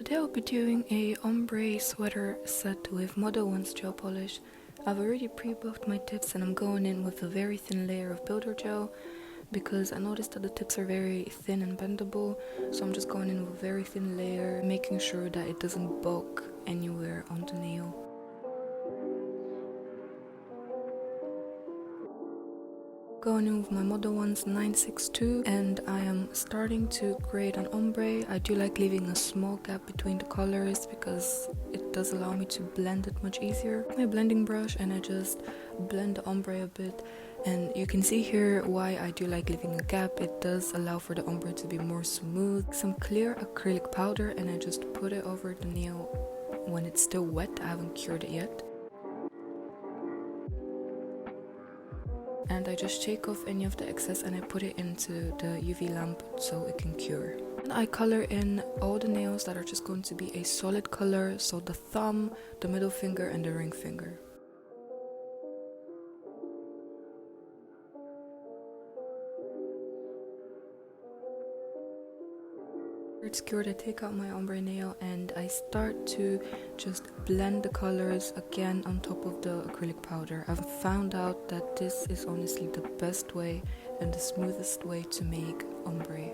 Today I'll be doing a ombre sweater set with Model 1's gel polish. I've already pre-buffed my tips and I'm going in with a very thin layer of builder gel because I noticed that the tips are very thin and bendable, so I'm just going in with a very thin layer, making sure that it doesn't bulk anywhere on the nail. Going in with my Model 1's 962, and I am starting to create an ombre. I do like leaving a small gap between the colors because it does allow me to blend it much easier. My blending brush, and I just blend the ombre a bit, and you can see here why I do like leaving a gap. It does allow for the ombre to be more smooth. Some clear acrylic powder, and I just put it over the nail when it's still wet. I haven't cured it yet. And I just shake off any of the excess and I put it into the UV lamp so it can cure. And I color in all the nails that are just going to be a solid color, so the thumb, the middle finger and the ring finger. It's cured, I take out my ombre nail and I start to just blend the colors again on top of the acrylic powder. I've found out that this is honestly the best way and the smoothest way to make ombre.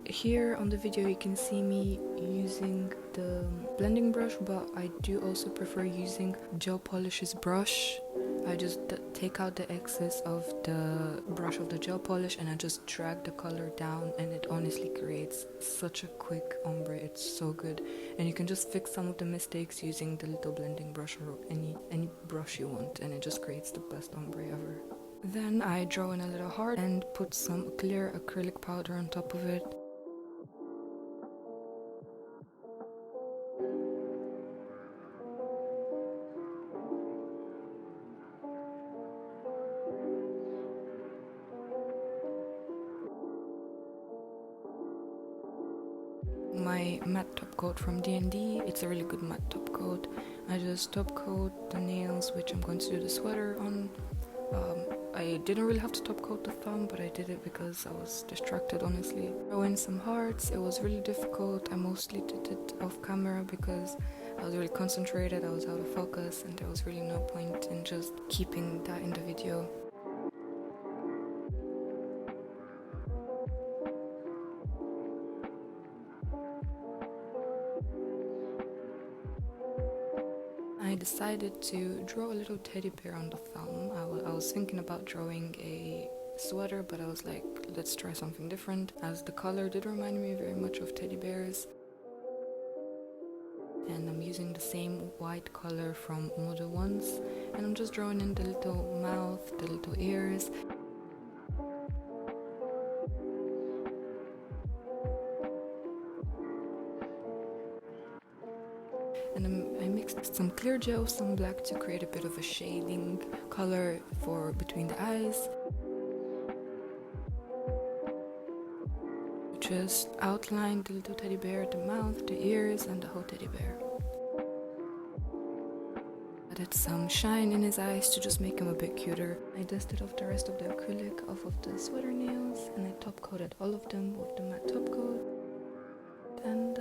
Here on the video you can see me using the blending brush, but I do also prefer using gel polish's brush. I just take out the excess of the brush of the gel polish and I just drag the color down, and it honestly creates such a quick ombre. It's so good, and you can just fix some of the mistakes using the little blending brush or any brush you want, and it just creates the best ombre ever. Then I draw in a little heart and put some clear acrylic powder on top of it. My matte top coat from D&D, it's a really good matte top coat. I just top coat the nails, which I'm going to do the sweater on. I didn't really have to top coat the thumb, but I did it because I was distracted, honestly. Throw in some hearts. It was really difficult. I mostly did it off camera because I was really concentrated, I was out of focus, and there was really no point in just keeping that in the video. I decided to draw a little teddy bear on the thumb. I was thinking about drawing a sweater, but I was like, let's try something different, as the color did remind me very much of teddy bears. And I'm using the same white color from Model 1's, and I'm just drawing in the little mouth, the little ears. And I mixed some clear gel, some black to create a bit of a shading color for between the eyes. Just outlined the little teddy bear, the mouth, the ears, and the whole teddy bear. Added some shine in his eyes to just make him a bit cuter. I dusted off the rest of the acrylic off of the sweater nails, and I top coated all of them with the matte top coat. And